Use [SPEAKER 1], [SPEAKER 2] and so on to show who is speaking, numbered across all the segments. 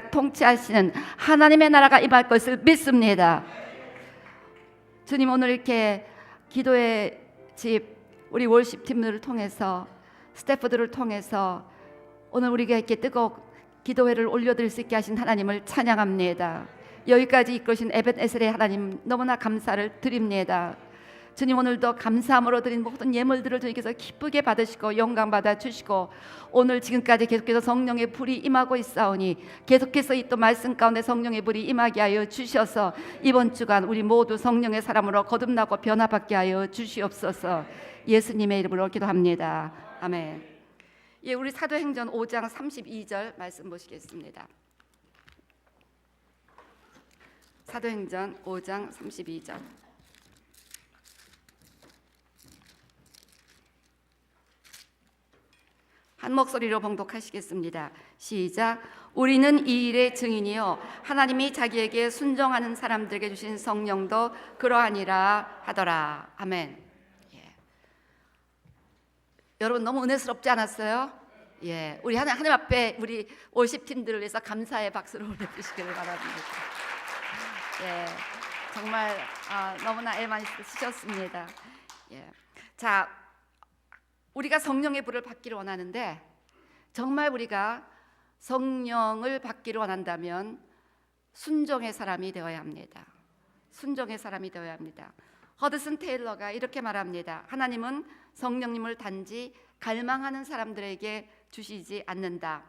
[SPEAKER 1] 통치하시는 하나님의 나라가 임할 것을 믿습니다. 주님, 오늘 이렇게 기도의 집 우리 월십팀들을 통해서 스태프들을 통해서 오늘 우리가 이렇게 뜨거운 기도회를 올려드릴 수 있게 하신 하나님을 찬양합니다. 여기까지 이끄신 에벤에셀의 하나님 너무나 감사를 드립니다. 주님, 오늘도 감사함으로 드린 모든 예물들을 주님께서 기쁘게 받으시고 영광 받아 주시고 오늘 지금까지 계속해서 성령의 불이 임하고 있사오니 계속해서 이 또 말씀 가운데 성령의 불이 임하게 하여 주셔서 이번 주간 우리 모두 성령의 사람으로 거듭나고 변화받게 하여 주시옵소서. 예수님의 이름으로 기도합니다. 아멘. 예, 우리 사도행전 5장 32절 말씀 보시겠습니다. 사도행전 5장 32절. 한 목소리로 봉독하시겠습니다. 시작. 우리는 이 일의 증인이요 하나님이 자기에게 순종하는 사람들에게 주신 성령도 그러하니라 하더라. 아멘. 예. 여러분 너무 은혜스럽지 않았어요? 예, 우리 하나님 앞에 우리 월십팀들을 위해서 감사의 박수를 올려주시기를 바랍니다. 예, 정말 너무나 애 많이 쓰셨습니다. 예, 자, 우리가 성령의 불을 받기를 원하는데 정말 우리가 성령을 받기를 원한다면 순종의 사람이 되어야 합니다. 순종의 사람이 되어야 합니다. 허드슨 테일러가 이렇게 말합니다. 하나님은 성령님을 단지 갈망하는 사람들에게 주시지 않는다.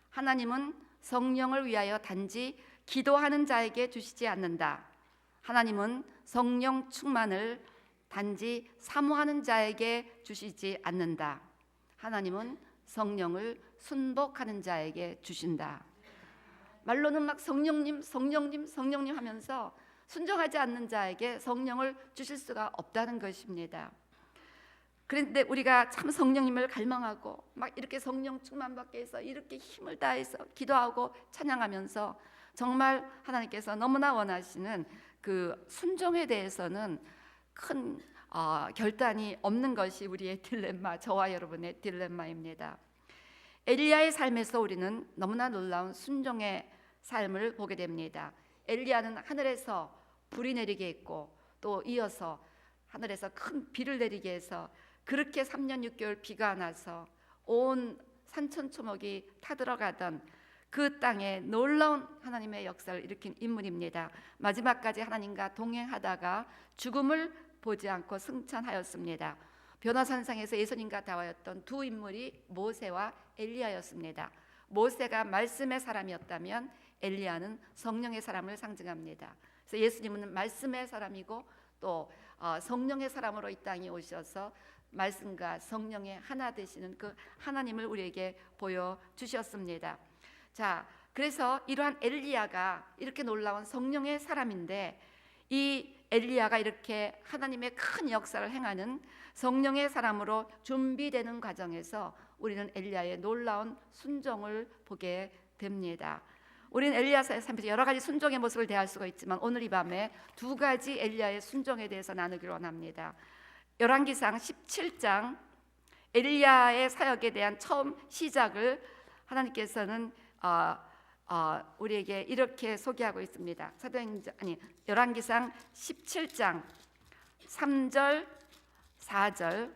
[SPEAKER 1] 하나님은 성령을 위하여 단지 기도하는 자에게 주시지 않는다. 하나님은 성령 충만을 단지 사모하는 자에게 주시지 않는다. 하나님은 성령을 순복하는 자에게 주신다. 말로는 막 성령님, 성령님, 성령님 하면서 순종하지 않는 자에게 성령을 주실 수가 없다는 것입니다. 그런데 우리가 참 성령님을 갈망하고 막 이렇게 성령 충만 받기 위해서 이렇게 힘을 다해서 기도하고 찬양하면서 정말 하나님께서 너무나 원하시는 그 순종에 대해서는 큰 결단이 없는 것이 우리의 딜레마, 저와 여러분의 딜레마입니다. 엘리야의 삶에서 우리는 너무나 놀라운 순종의 삶을 보게 됩니다. 엘리야는 하늘에서 불이 내리게 했고 또 이어서 하늘에서 큰 비를 내리게 해서 그렇게 3년 6개월 비가 나서 온 산천초목이 타들어가던 그 땅에 놀라운 하나님의 역사를 일으킨 인물입니다. 마지막까지 하나님과 동행하다가 죽음을 보지 않고 승천하였습니다. 변화산상에서 예수님과 대화했던 두 인물이 모세와 엘리야였습니다. 모세가 말씀의 사람이었다면 엘리야는 성령의 사람을 상징합니다. 그래서 예수님은 말씀의 사람이고 또 성령의 사람으로 이 땅에 오셔서 말씀과 성령의 하나 되시는 그 하나님을 우리에게 보여주셨습니다. 자, 그래서 이러한 엘리야가 이렇게 놀라운 성령의 사람인데 이 엘리야가 이렇게 하나님의 큰 역사를 행하는 성령의 사람으로 준비되는 과정에서 우리는 엘리야의 놀라운 순종을 보게 됩니다. 우리는 엘리야의 삶에서 여러 가지 순종의 모습을 대할 수가 있지만 오늘 이 밤에 두 가지 엘리야의 순종에 대해서 나누기를 원합니다. 열왕기상 17장 엘리야의 사역에 대한 처음 시작을 하나님께서는 우리에게 이렇게 소개하고 있습니다. 열왕기상 17장 3절 4절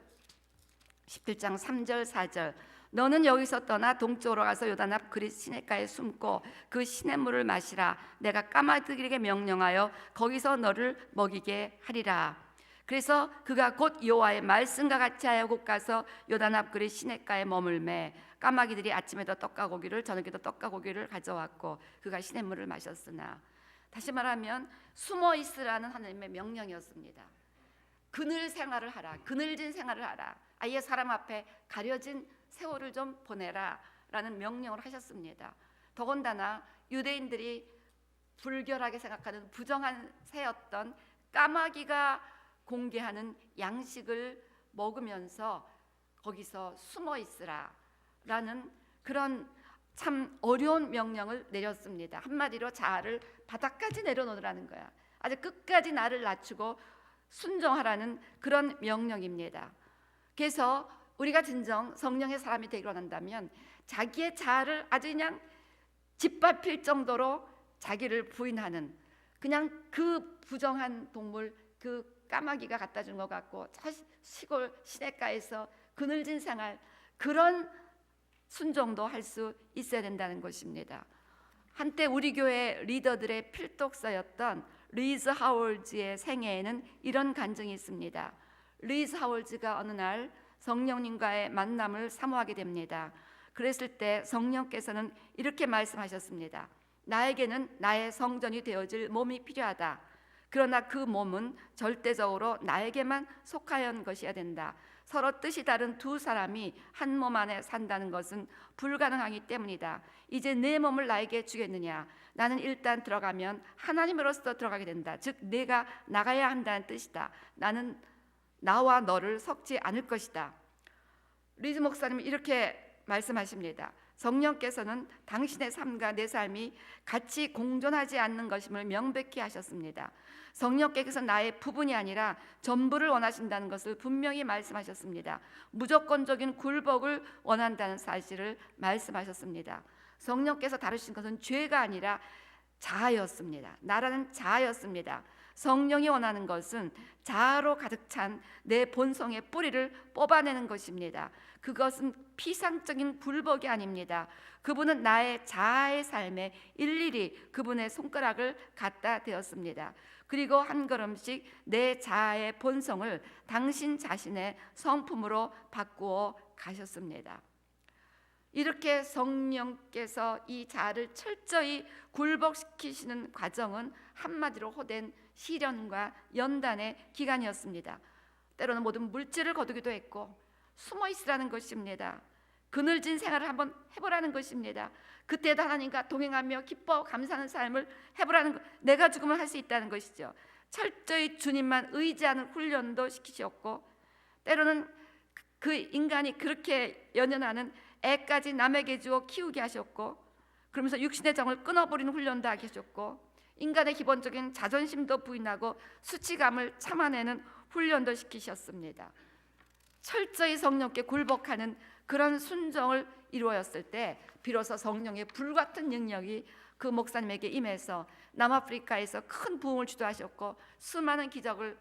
[SPEAKER 1] 17장 3절 4절 너는 여기서 떠나 동쪽으로 가서 요단 앞 그릿 시냇가에 숨고 그 시냇물을 마시라. 내가 까마귀들에게 명령하여 거기서 너를 먹이게 하리라. 그래서 그가 곧 여호와의 말씀과 같이 하여 곧 가서 요단 앞 그릿 시냇가에 머물매 까마귀들이 아침에도 떡과 고기를 저녁에도 떡과 고기를 가져왔고 그가 시냇물을 마셨으나, 다시 말하면 숨어 있으라는 하나님의 명령이었습니다. 그늘 생활을 하라. 그늘진 생활을 하라. 아예 사람 앞에 가려진 세월을 좀 보내라 라는 명령을 하셨습니다. 더군다나 유대인들이 불결하게 생각하는 부정한 새였던 까마귀가 공개하는 양식을 먹으면서 거기서 숨어 있으라 라는 그런 참 어려운 명령을 내렸습니다. 한마디로 자아를 바닥까지 내려놓으라는 거야. 아주 끝까지 나를 낮추고 순종하라는 그런 명령입니다. 그래서 우리가 진정 성령의 사람이 되기로 한다면 자기의 자아를 아주 그냥 짓밟힐 정도로 자기를 부인하는, 그냥 그 부정한 동물, 그 까마귀가 갖다 준 것 같고 저 시골 시냇가에서 그늘진 생활, 그런 순종도 할 수 있어야 된다는 것입니다. 한때 우리 교회 리더들의 필독서였던 리즈 하월즈의 생애에는 이런 간증이 있습니다. 리즈 하월즈가 어느 날 성령님과의 만남을 사모하게 됩니다. 그랬을 때 성령께서는 이렇게 말씀하셨습니다. 나에게는 나의 성전이 되어질 몸이 필요하다. 그러나 그 몸은 절대적으로 나에게만 속하여 것이어야 된다. 서로 뜻이 다른 두 사람이 한 몸 안에 산다는 것은 불가능하기 때문이다. 이제 내 몸을 나에게 주겠느냐? 나는 일단 들어가면 하나님으로서 들어가게 된다. 즉 내가 나가야 한다는 뜻이다. 나는 나와 너를 섞지 않을 것이다. 리즈 목사님은 이렇게 말씀하십니다. 성령께서는 당신의 삶과 내 삶이 같이 공존하지 않는 것임을 명백히 하셨습니다. 성령께서 나의 부분이 아니라 전부를 원하신다는 것을 분명히 말씀하셨습니다. 무조건적인 굴복을 원한다는 사실을 말씀하셨습니다. 성령께서 다루신 것은 죄가 아니라 자아였습니다. 나라는 자아였습니다. 성령이 원하는 것은 자아로 가득 찬 내 본성의 뿌리를 뽑아내는 것입니다. 그것은 피상적인 굴복이 아닙니다. 그분은 나의 자아의 삶에 일일이 그분의 손가락을 갖다 대었습니다. 그리고 한 걸음씩 내 자아의 본성을 당신 자신의 성품으로 바꾸어 가셨습니다. 이렇게 성령께서 이 자아를 철저히 굴복시키시는 과정은 한마디로 호된 시련과 연단의 기간이었습니다. 때로는 모든 물질을 거두기도 했고 숨어 있으라는 것입니다. 그늘진 생활을 한번 해보라는 것입니다. 그때도 하나님과 동행하며 기뻐 감사하는 삶을 해보라는 것, 내가 죽으면 할 수 있다는 것이죠. 철저히 주님만 의지하는 훈련도 시키셨고, 때로는 그 인간이 그렇게 연연하는 애까지 남에게 주어 키우게 하셨고, 그러면서 육신의 정을 끊어버리는 훈련도 하게 하셨고, 인간의 기본적인 자존심도 부인하고 수치감을 참아내는 훈련도 시키셨습니다. 철저히 성령께 굴복하는 그런 순종을 이루었을 때 비로소 성령의 불같은 능력이 그 목사님에게 임해서 남아프리카에서 큰 부흥을 주도하셨고, 수많은 기적을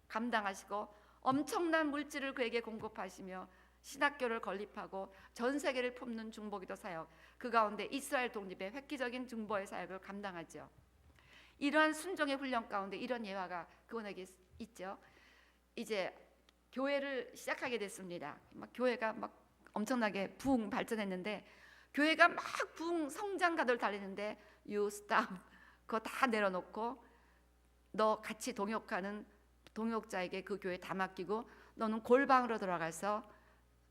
[SPEAKER 1] 감당하시고 엄청난 물질을 그에게 공급하시며 신학교를 건립하고 전 세계를 품는 중보기도 사역, 그 가운데 이스라엘 독립의 획기적인 중보의 사역을 감당하죠. 이러한 순종의 훈련 가운데 이런 예화가 그분에게 있죠. 이제 교회를 시작하게 됐습니다. 교회가 막 엄청나게 부흥 발전했는데, 교회가 막 부흥 성장 가도를 달리는데 you stop, 그거 다 내려놓고 너 같이 동역하는 동역자에게 그 교회 다 맡기고 너는 골방으로 들어가서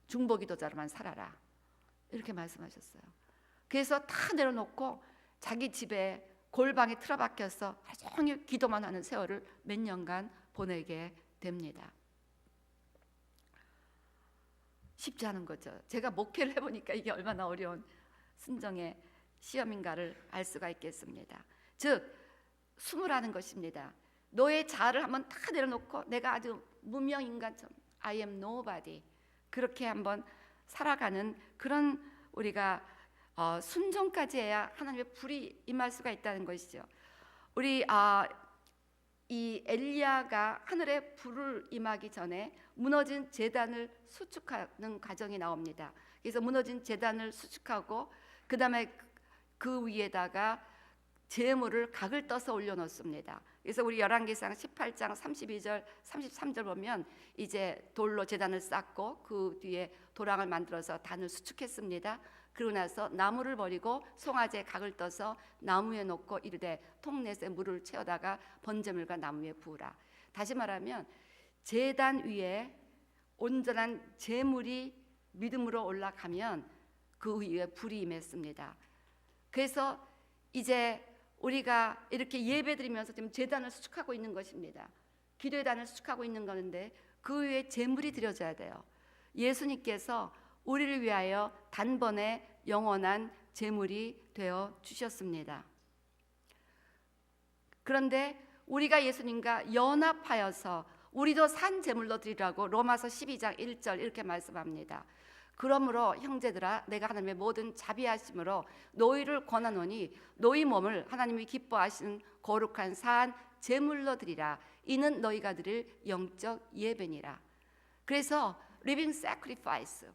[SPEAKER 1] 중보기도자로만 살아라, 이렇게 말씀하셨어요. 그래서 다 내려놓고 자기 집에 골방에 틀어박혀서 하루 종일 기도만 하는 세월을 몇 년간 보내게 됩니다. 쉽지 않은 거죠. 제가 목회를 해보니까 이게 얼마나 어려운 순종의 시험인가를 알 수가 있겠습니다. 즉 숨으라는 것입니다. 너의 자아를 한번 다 내려놓고 내가 아주 무명인간처럼 I am nobody, 그렇게 한번 살아가는 그런 우리가 순종까지 해야 하나님의 불이 임할 수가 있다는 것이죠. 우리 이 엘리야가 하늘의 불을 임하기 전에 무너진 제단을 수축하는 과정이 나옵니다. 그래서 무너진 제단을 수축하고 그 다음에 그 위에다가 제물을 각을 떠서 올려놓습니다. 그래서 우리 열왕기상 18장 32절 33절 보면 이제 돌로 제단을 쌓고 그 뒤에 도랑을 만들어서 단을 수축했습니다. 그러고 나서 나무를 버리고 송아지에 각을 떠서 나무에 놓고 이르되 통넷에 물을 채워다가 번제물과 나무에 부으라. 다시 말하면 제단 위에 온전한 제물이 믿음으로 올라가면 그 위에 불이 임했습니다. 그래서 이제 우리가 이렇게 예배드리면서 지금 제단을 수축하고 있는 것입니다. 기도의 단을 수축하고 있는 건데 그 위에 제물이 드려져야 돼요. 예수님께서 우리를 위하여 단번에 영원한 제물이 되어 주셨습니다. 그런데 우리가 예수님과 연합하여서 우리도 산 제물로 드리라고 로마서 12장 1절 이렇게 말씀합니다. 그러므로 형제들아 내가 하나님의 모든 자비하심으로 너희를 권하노니 너희 몸을 하나님이 기뻐하시는 거룩한 산 제물로 드리라. 이는 너희가 드릴 영적 예배니라. 그래서 living sacrifice,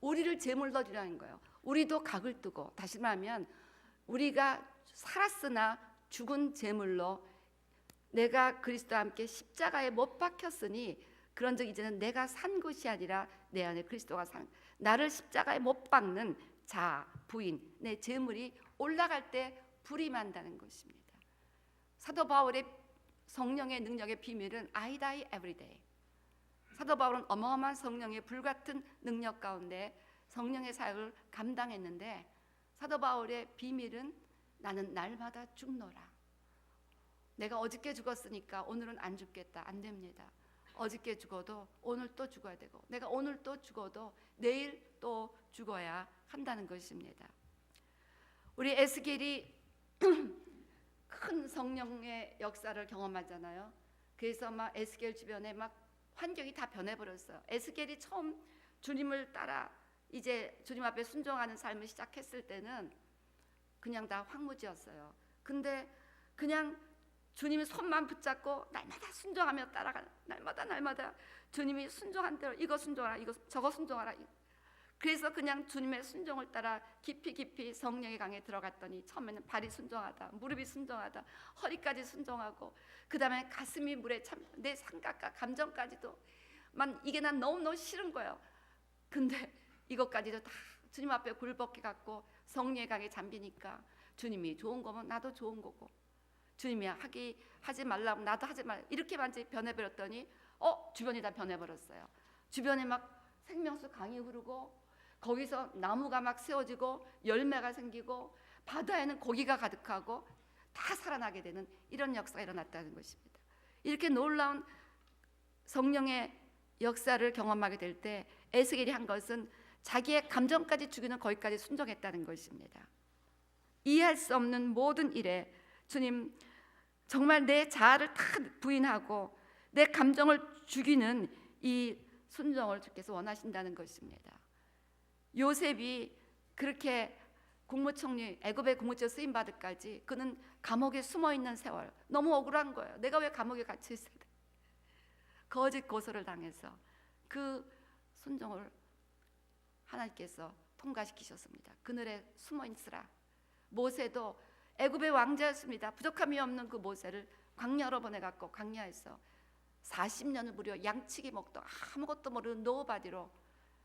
[SPEAKER 1] 우리를 제물로 드리라는 거예요. 우리도 각을 두고, 다시 말하면 우리가 살았으나 죽은 제물로, 내가 그리스도와 함께 십자가에 못 박혔으니 그런즉 이제는 내가 산 것이 아니라 내 안에 그리스도가 산, 나를 십자가에 못 박는 자, 부인, 내 제물이 올라갈 때 불이 만다는 것입니다. 사도 바울의 성령의 능력의 비밀은 I die every day. 사도 바울은 어마어마한 성령의 불같은 능력 가운데 성령의 사역을 감당했는데, 사도 바울의 비밀은 나는 날마다 죽노라. 내가 어저께 죽었으니까 오늘은 안 죽겠다. 안 됩니다. 어저께 죽어도 오늘 또 죽어야 되고, 내가 오늘 또 죽어도 내일 또 죽어야 한다는 것입니다. 우리 에스겔이 큰 성령의 역사를 경험하잖아요. 그래서 막 에스겔 주변에 막 환경이 다 변해버렸어요. 에스겔이 처음 주님을 따라 이제 주님 앞에 순종하는 삶을 시작했을 때는 그냥 다 황무지였어요. 근데 그냥 주님이 손만 붙잡고 날마다 순종하며 따라가는, 날마다 주님이 순종한 대로 이거 순종하라, 이거 저거 순종하라. 그래서 그냥 주님의 순종을 따라 깊이 성령의 강에 들어갔더니 처음에는 발이 순종하다, 무릎이 순종하다, 허리까지 순종하고, 그 다음에 가슴이 물에 참 내 생각과 감정까지도 만 이게 난 너무너무 싫은 거예요. 근데 이것까지도 다 주님 앞에 굴복해 갖고 성령의 강에 잠기니까 주님이 좋은 거면 나도 좋은 거고, 주님이 하지 말라고 나도 하지 말라, 이렇게만 변해버렸더니 주변이 다 변해버렸어요. 주변에 막 생명수 강이 흐르고, 거기서 나무가 막 세워지고 열매가 생기고 바다에는 고기가 가득하고 다 살아나게 되는 이런 역사가 일어났다는 것입니다. 이렇게 놀라운 성령의 역사를 경험하게 될 때 에스겔이 한 것은 자기의 감정까지 죽이는 거기까지 순종했다는 것입니다. 이해할 수 없는 모든 일에 주님, 정말 내 자아를 다 부인하고 내 감정을 죽이는 이 순종을 주께서 원하신다는 것입니다. 요셉이 그렇게 국무총리, 애굽의 국무총리 쓰임 받을까지 그는 감옥에 숨어 있는 세월, 너무 억울한 거예요. 내가 왜 감옥에 갇혀 있어야 돼? 거짓 고소를 당해서 그 순종을 하나님께서 통과시키셨습니다. 그늘에 숨어 있으라. 모세도 애굽의 왕자였습니다. 부족함이 없는 그 모세를 광야로 보내갖고 광야에서 40년을 무려 양치기 먹던 아무것도 모르는 노바디로,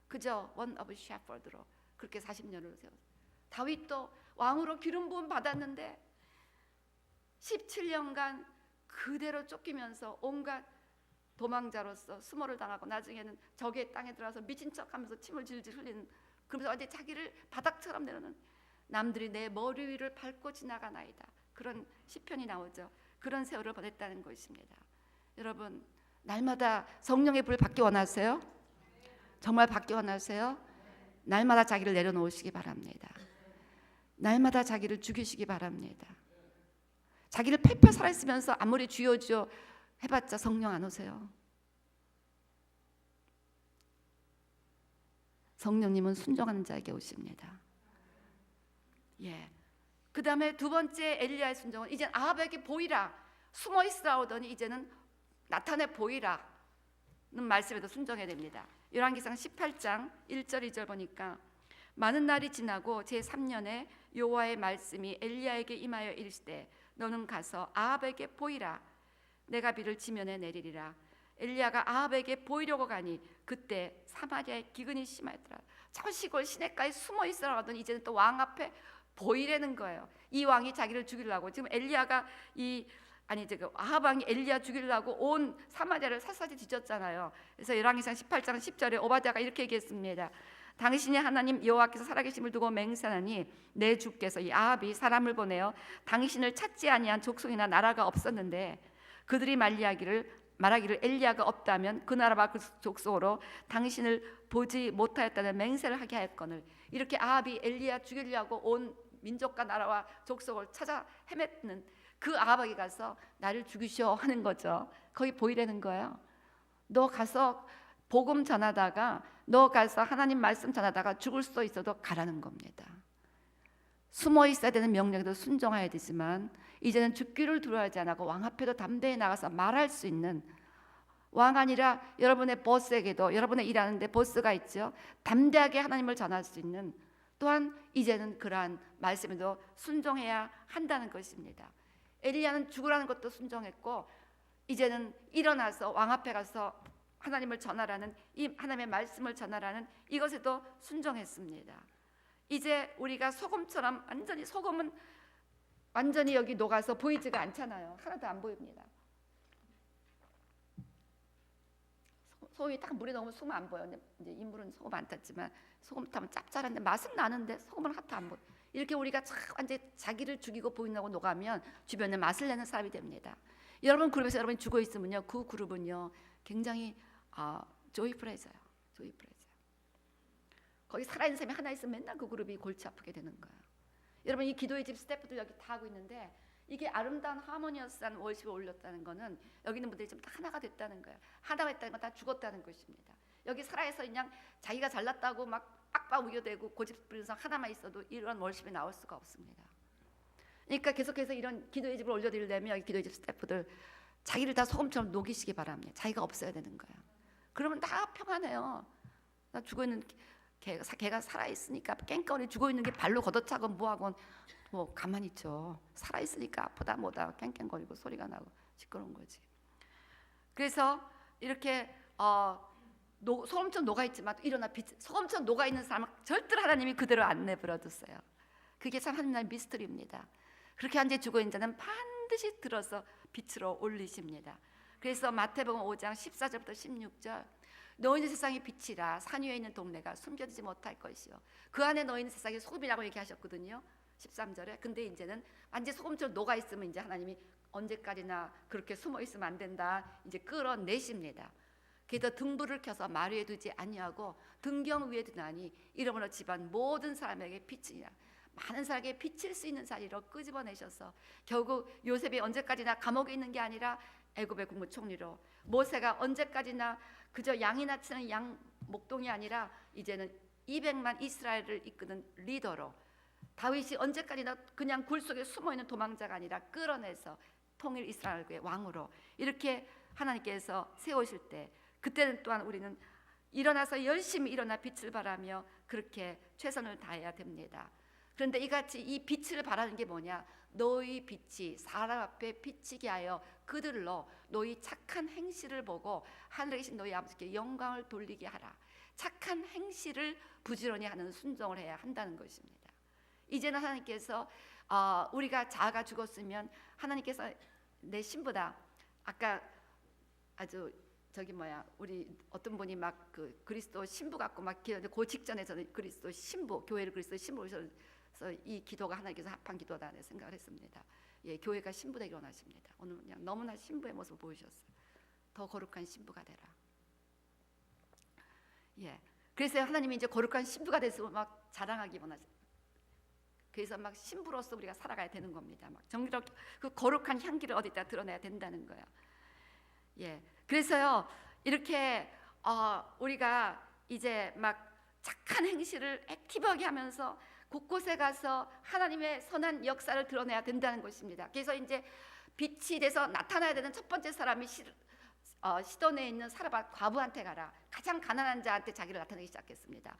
[SPEAKER 1] 그저 원 오브 셰퍼드로 그렇게 40년을 세웠어요. 다윗도 왕으로 기름 부음 받았는데 17년간 그대로 쫓기면서 온갖 도망자로서 수모를 당하고, 나중에는 적의 땅에 들어가서 미친 척하면서 침을 질질 흘리는, 그러면서 완전히 자기를 바닥처럼 내려놓는, 남들이 내 머리 위를 밟고 지나가나이다, 그런 시편이 나오죠. 그런 세월을 보냈다는 것입니다. 여러분, 날마다 성령의 불 받기 원하세요? 정말 받기 원하세요? 날마다 자기를 내려놓으시기 바랍니다. 날마다 자기를 죽이시기 바랍니다. 자기를 폐폐 살아있으면서 아무리 주여 해봤자 성령 안 오세요. 성령님은 순종하는 자에게 오십니다. 그 다음에 두 번째 엘리야의 순종은 이제 아합에게 보이라, 숨어 있으라 오더니 이제는 나타내 보이라는 말씀에도 순종해야 됩니다. 열왕기상 18장 1절 2절 보니까, 많은 날이 지나고 제3년에 여호와의 말씀이 엘리야에게 임하여 이르시되 너는 가서 아합에게 보이라, 내가 비를 지면에 내리리라. 엘리야가 아합에게 보이려고 가니 그때 사마리아의 기근이 심하였더라. 저 시골 시내가에 숨어 있으라 하더니 이제는 또 왕 앞에 보이라는 거예요. 이 왕이 자기를 죽이려고, 지금 엘리야가 아합 왕이 엘리야 죽이려고 온 사마리아를 샅샅이 뒤졌잖아요. 그래서 열왕기상 18장 10절에 오바댜가 이렇게 얘기했습니다. 당신의 하나님 여호와께서 살아계심을 두고 맹세하니 내 주께서 이 아합이 사람을 보내어 당신을 찾지 아니한 족속이나 나라가 없었는데 그들이 말하기를 엘리야가 없다면 그 나라와 그 족속으로 당신을 보지 못하였다는 맹세를 하게 하였거늘. 이렇게 아합이 엘리야 죽이려고 온 민족과 나라와 족속을 찾아 헤맸는 그 아합에게 가서 나를 죽이시오 하는 거죠. 거기 보이라는 거예요. 너 가서 복음 전하다가 너 가서 하나님 말씀 전하다가 죽을 수도 있어도 가라는 겁니다. 숨어 있어야 되는 명령에도 순종해야 되지만 이제는 죽기를 두려워하지 않고 왕 앞에도 담대히 나가서 말할 수 있는, 왕 아니라 여러분의 보스에게도, 여러분의 일하는데 보스가 있죠. 담대하게 하나님을 전할 수 있는, 또한 이제는 그러한 말씀에도 순종해야 한다는 것입니다. 엘리야는 죽으라는 것도 순종했고 이제는 일어나서 왕 앞에 가서 하나님을 전하라는, 이 하나님의 말씀을 전하라는 이것에도 순종했습니다. 이제 우리가 소금처럼 완전히, 소금은 완전히 여기 녹아서 보이지가 않잖아요. 하나도 안 보입니다. 소금이 딱 물에 넣으면 소금 안 보여요. 이제 인물은 소금 안 탔지만 소금 타면 짭짤한데 맛은 나는데 소금은 하나도 안 보여. 이렇게 우리가 완전 자기를 죽이고 보인다고 녹아면 주변에 맛을 내는 사람이 됩니다. 여러분 그룹에서 여러분이 죽어 있으면요, 그 그룹은요 굉장히 조이풀해져요. 조이풀해져요. 거기 살아있는 사람이 하나 있으면 맨날 그 그룹이 골치 아프게 되는 거예요. 여러분 이 기도의 집 스태프들 여기 다 하고 있는데 이게 아름다운 하모니어스한 월십을 올렸다는 거는 여기 있는 분들이 좀 다 하나가 됐다는 거예요. 하나가 됐다는 건 다 죽었다는 것입니다. 여기 살아서 그냥 자기가 잘났다고 막 빡빡 우겨대고 고집 부리면서 하나만 있어도 이런 월십이 나올 수가 없습니다. 그러니까 계속해서 이런 기도의 집을 올려드리려면 여기 기도의 집 스태프들 자기를 다 소금처럼 녹이시기 바랍니다. 자기가 없어야 되는 거예요. 그러면 다 평안해요. 나 죽어있는 걔가 살아있으니까 깽깽거리, 죽어있는 게 발로 걷어차고 뭐하건 뭐 가만히 있죠. 살아있으니까 아프다 뭐다 깽깽거리고 소리가 나고 시끄러운 거지. 그래서 이렇게 소금처럼 녹아있지만 일어나 소금처럼 녹아있는 사람은 절대로 하나님이 그대로 안 내버려뒀어요. 그게 참 하나님의 미스터리입니다. 그렇게 한데 죽어있는 자는 반드시 들어서 빛으로 올리십니다. 그래서 마태복음 5장 14절부터 16절, 너희는 세상의 빛이라. 산 위에 있는 동네가 숨겨지지 못할 것이요 그 안에 너희는 세상의 소금이라고 얘기하셨거든요. 13절에. 근데 이제는 완전 소금처럼 녹아 있으면 이제 하나님이 언제까지나 그렇게 숨어 있으면 안 된다. 이제 끌어내십니다. 그래서 등불을 켜서 말 위에 두지 아니하고 등경 위에 두나니 이러므로 집안 모든 사람에게 빛이니라. 많은 사람에게 비칠 수 있는 자리로 끄집어내셔서 결국 요셉이 언제까지나 감옥에 있는 게 아니라 애굽의 국무총리로, 모세가 언제까지나 그저 양이나 치는 양 목동이 아니라 이제는 200만 이스라엘을 이끄는 리더로, 다윗이 언제까지나 그냥 굴 속에 숨어있는 도망자가 아니라 끌어내서 통일 이스라엘의 왕으로 이렇게 하나님께서 세우실 때, 그때는 또한 우리는 일어나서 열심히 일어나 빛을 발하며 그렇게 최선을 다해야 됩니다. 그런데 이같이 이 빛을 발하는 게 뭐냐? 너희 빛이 사람 앞에 비치게 하여 그들로 너희 착한 행실을 보고 하늘에 계신 너희 아버지께 영광을 돌리게 하라. 착한 행실을 부지런히 하는 순종을 해야 한다는 것입니다. 이제는 하나님께서 우리가 자아가 죽었으면 하나님께서 내 신부다. 아까 아주 우리 어떤 분이 막 그 그리스도 신부 갖고 막 기도하는데 그 직전에 저는 그리스도 신부, 교회를 그리스도 신부로, 그래서 이 기도가 하나님께서 합한 기도다 내 생각을 했습니다. 예, 교회가 신부되기를 원하십니다. 오늘 그냥 너무나 신부의 모습을 보여주셨어요. 더 거룩한 신부가 되라. 예, 그래서 하나님이 이제 거룩한 신부가 돼서 막 자랑하기 원하세요. 그래서 막 신부로서 우리가 살아가야 되는 겁니다. 막 정기롭게 그 거룩한 향기를 어디다 드러내야 된다는 거예요. 예, 그래서요 이렇게 우리가 이제 막 착한 행실을 액티브하게 하면서 곳곳에 가서 하나님의 선한 역사를 드러내야 된다는 것입니다. 그래서 이제 빛이 돼서 나타나야 되는 첫 번째 사람이 시돈에 있는 사르밧 과부한테 가라. 가장 가난한 자한테 자기를 나타내기 시작했습니다.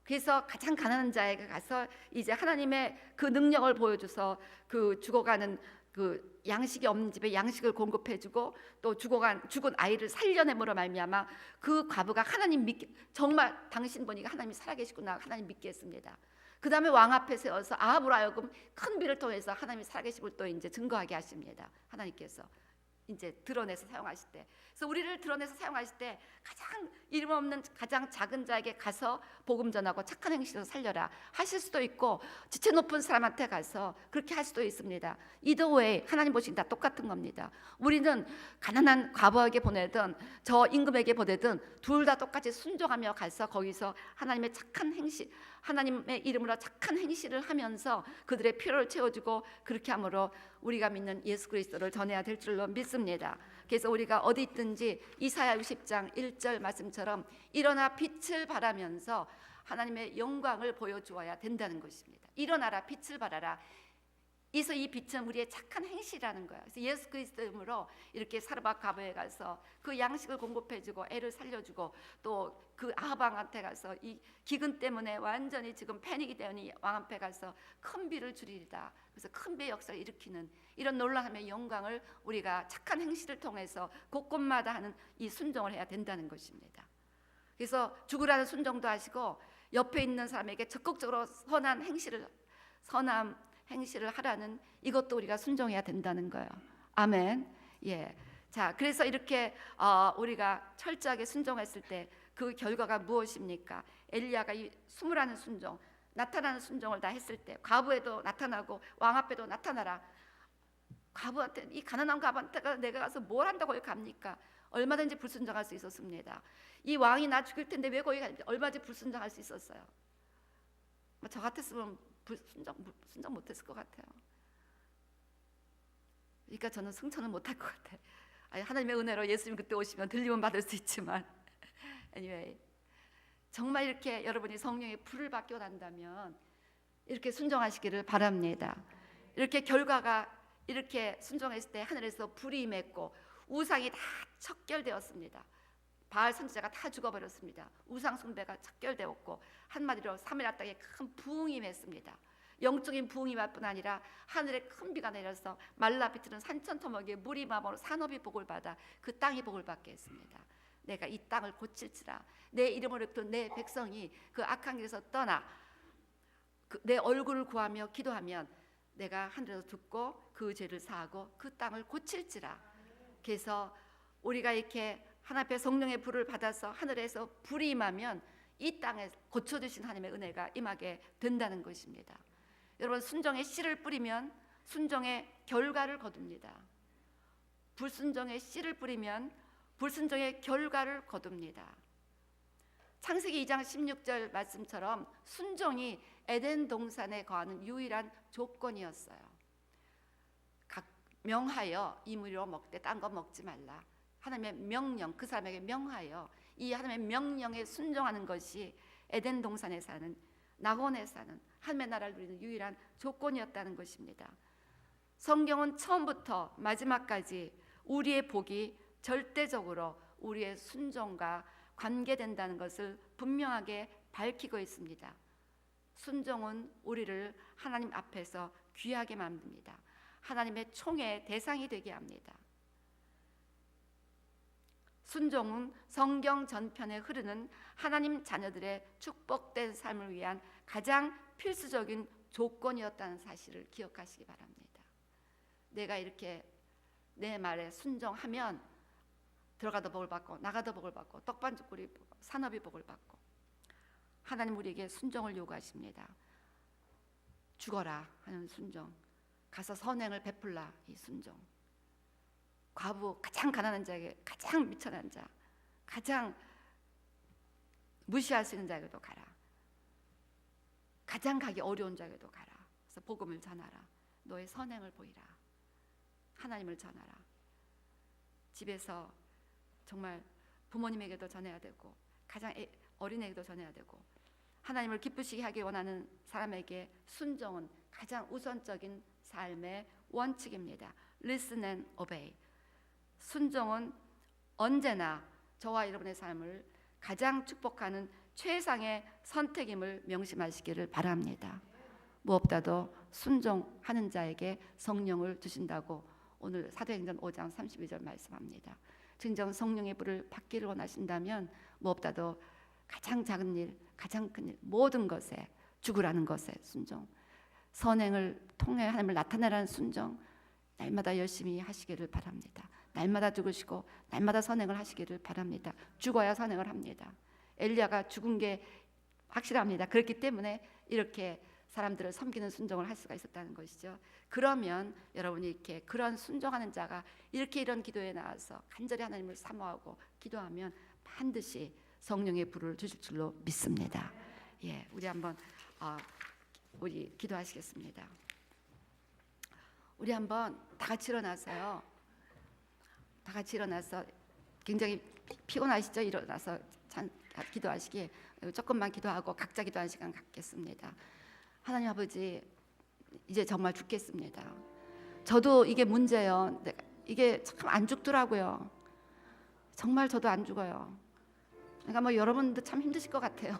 [SPEAKER 1] 그래서 가장 가난한 자에게 가서 이제 하나님의 그 능력을 보여줘서 그 죽어가는 그 양식이 없는 집에 양식을 공급해주고 또 죽은 아이를 살려내므로 말미암아 그 과부가 하나님 믿게, 정말 당신 보니까 하나님이 살아계시구나 하나님 믿게 했습니다. 그 다음에 왕 앞에 세워서 아합으로 하여금 큰 비를 통해서 하나님이 살아계심을 또 이제 증거하게 하십니다. 하나님께서 이제 드러내서 사용하실 때, 그래서 우리를 드러내서 사용하실 때 가장 이름 없는 가장 작은 자에게 가서 복음 전하고 착한 행실로 살려라 하실 수도 있고, 지체 높은 사람한테 가서 그렇게 할 수도 있습니다. Either way 하나님 보시기 다 똑같은 겁니다. 우리는 가난한 과부에게 보내든 저 임금에게 보내든 둘 다 똑같이 순종하며 가서 거기서 하나님의 착한 행실, 하나님의 이름으로 착한 행실을 하면서 그들의 필요를 채워주고 그렇게 함으로 우리가 믿는 예수 그리스도를 전해야 될 줄로 믿습니다. 그래서 우리가 어디 있든지 이사야 60장 1절 말씀처럼 일어나 빛을 발하면서 하나님의 영광을 보여주어야 된다는 것입니다. 일어나라, 빛을 발하라. 그래서 이 빛은 우리의 착한 행실이라는 거예요. 그래서 예수 그리스도 이름으로 이렇게 사르밧 가보에 가서 그 양식을 공급해주고 애를 살려주고 또 그 아방한테 가서 이 기근 때문에 완전히 지금 패닉이 되니 왕 앞에 가서 큰 비를 주리이다. 그래서 큰 비의 역사를 일으키는 이런 놀라움의 영광을 우리가 착한 행실을 통해서 곳곳마다 하는 이 순종을 해야 된다는 것입니다. 그래서 죽으라는 순종도 하시고 옆에 있는 사람에게 적극적으로 선한 행실을 하라는 이것도 우리가 순종해야 된다는 거예요. 아멘. 예. 자, 그래서 이렇게 우리가 철저하게 순종했을 때 그 결과가 무엇입니까? 엘리야가 이 수무라는 순종, 나타나는 순종을 다 했을 때 과부에도 나타나고 왕 앞에도 나타나라. 과부한테, 이 가난한 과부한테가 내가 가서 뭘 한다고 거기 갑니까? 얼마든지 불순종할 수 있었습니다. 이 왕이 나 죽일 텐데 왜 거기 가는지 얼마든지 불순종할 수 있었어요. 저 같았으면 순종 못했을 것 같아요. 그러니까 저는 승천은 못할 것 같아요. 하나님의 은혜로 예수님 그때 오시면 들림은 받을 수 있지만 anyway, 정말 이렇게 여러분이 성령의 불을 받고 난다면 이렇게 순종하시기를 바랍니다. 이렇게 결과가 이렇게 순종했을 때 하늘에서 불이 임했고 우상이 다 척결되었습니다. 바알 선지자가 다 죽어버렸습니다. 우상 숭배가 척결되었고 한마디로 사마리아 땅에 큰 부흥이 임했습니다. 영적인 부흥이 말뿐 아니라 하늘에 큰 비가 내려서 말라 비틀은 산천토막에 물이 마모로 산업이 복을 받아 그 땅이 복을 받게 했습니다. 내가 이 땅을 고칠지라. 내 이름으로부터 내 백성이 그 악한 길에서 떠나 내 얼굴을 구하며 기도하면 내가 하늘에서 듣고 그 죄를 사하고 그 땅을 고칠지라. 그래서 우리가 이렇게 하나님 앞에 성령의 불을 받아서 하늘에서 불이 임하면 이 땅에 고쳐주신 하나님의 은혜가 임하게 된다는 것입니다. 여러분, 순종의 씨를 뿌리면 순종의 결과를 거둡니다. 불순종의 씨를 뿌리면 불순종의 결과를 거둡니다. 창세기 2장 16절 말씀처럼 순종이 에덴 동산에 거하는 유일한 조건이었어요. 각 명하여 이 무리로 먹되 딴 거 먹지 말라. 하나님의 명령, 그 사람에게 명하여 이 하나님의 명령에 순종하는 것이 에덴 동산에 사는, 낙원에 사는 하나님의 나라를 누리는 유일한 조건이었다는 것입니다. 성경은 처음부터 마지막까지 우리의 복이 절대적으로 우리의 순종과 관계된다는 것을 분명하게 밝히고 있습니다. 순종은 우리를 하나님 앞에서 귀하게 만듭니다. 하나님의 총의 대상이 되게 합니다. 순종은 성경 전편에 흐르는 하나님 자녀들의 축복된 삶을 위한 가장 필수적인 조건이었다는 사실을 기억하시기 바랍니다. 내가 이렇게 내 말에 순종하면 들어가도 복을 받고 나가도 복을 받고 떡반죽거리 산업이 복을 받고, 하나님 우리에게 순종을 요구하십니다. 죽어라 하는 순종, 가서 선행을 베풀라 이 순종, 과부 가장 가난한 자에게 가장 미천한 자, 가장 무시할 수 있는 자에게도 가라. 가장 가기 어려운 자에게도 가라. 그래서 복음을 전하라. 너의 선행을 보이라. 하나님을 전하라. 집에서 정말 부모님에게도 전해야 되고 가장 어린애에게도 전해야 되고, 하나님을 기쁘시게 하기 원하는 사람에게 순종은 가장 우선적인 삶의 원칙입니다. Listen and obey. 순종은 언제나 저와 여러분의 삶을 가장 축복하는 최상의 선택임을 명심하시기를 바랍니다. 무엇보다도 순종하는 자에게 성령을 주신다고 오늘 사도행전 5장 32절 말씀합니다. 진정 성령의 불을 받기를 원하신다면 무엇보다도 가장 작은 일, 가장 큰 일, 모든 것에 죽으라는 것에 순종, 선행을 통해 하나님을 나타내라는 순종, 날마다 열심히 하시기를 바랍니다. 날마다 죽으시고 날마다 선행을 하시기를 바랍니다. 죽어야 선행을 합니다. 엘리야가 죽은 게 확실합니다. 그렇기 때문에 이렇게 사람들을 섬기는 순종을 할 수가 있었다는 것이죠. 그러면 여러분이 이렇게 그런 순종하는 자가 이렇게 이런 기도에 나와서 간절히 하나님을 사모하고 기도하면 반드시 성령의 불을 주실 줄로 믿습니다. 예, 우리 한번 우리 기도하시겠습니다. 우리 한번 다 같이 일어나서요. 다 같이 일어나서 굉장히 피곤하시죠? 일어나서 기도하시기 조금만 기도하고 각자 기도하는 시간 갖겠습니다. 하나님 아버지, 이제 정말 죽겠습니다. 저도 이게 문제예요. 이게 참 안 죽더라고요. 정말 저도 안 죽어요. 그러니까 뭐 여러분도 참 힘드실 것 같아요.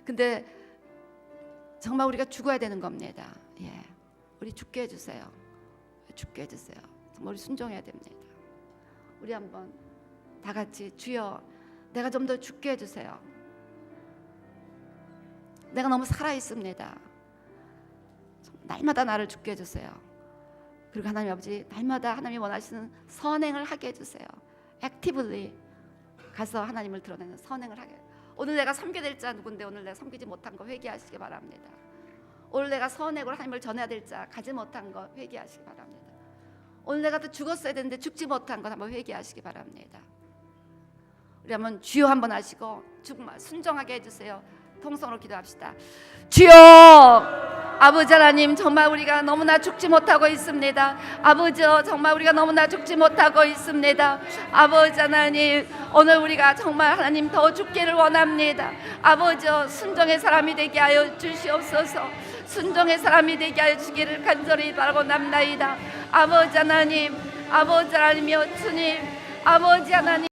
[SPEAKER 1] 근데 정말 우리가 죽어야 되는 겁니다. 예, 우리 죽게 해주세요. 죽게 해주세요. 정말 우리 순종해야 됩니다. 우리 한번 다 같이 주여, 내가 좀 더 죽게 해주세요. 내가 너무 살아 있습니다. 날마다 나를 죽게 해주세요. 그리고 하나님 아버지, 날마다 하나님이 원하시는 선행을 하게 해주세요. 액티브리 가서 하나님을 드러내는 선행을 하게. 오늘 내가 섬겨야 될 자 누군데 오늘 내가 섬기지 못한 거 회개하시기 바랍니다. 오늘 내가 선행으로 하나님을 전해야 될 자 가지 못한 거 회개하시기 바랍니다. 오늘 내가 또 죽었어야 되는데 죽지 못한 것 한번 회개하시기 바랍니다. 우리 한번 주여 한번 하시고 정말 순종하게 해주세요. 통성으로 기도합시다. 주여, 아버지 하나님, 정말 우리가 너무나 죽지 못하고 있습니다. 아버지, 정말 우리가 너무나 죽지 못하고 있습니다. 아버지 하나님, 오늘 우리가 정말 하나님 더 죽기를 원합니다. 아버지, 순종의 사람이 되게 하여 주시옵소서. 순종의 사람이 되게 하여 주기를 간절히 바라고 남나이다. 아버지 하나님, 아버지 하나님이여 주님, 아버지 하나님.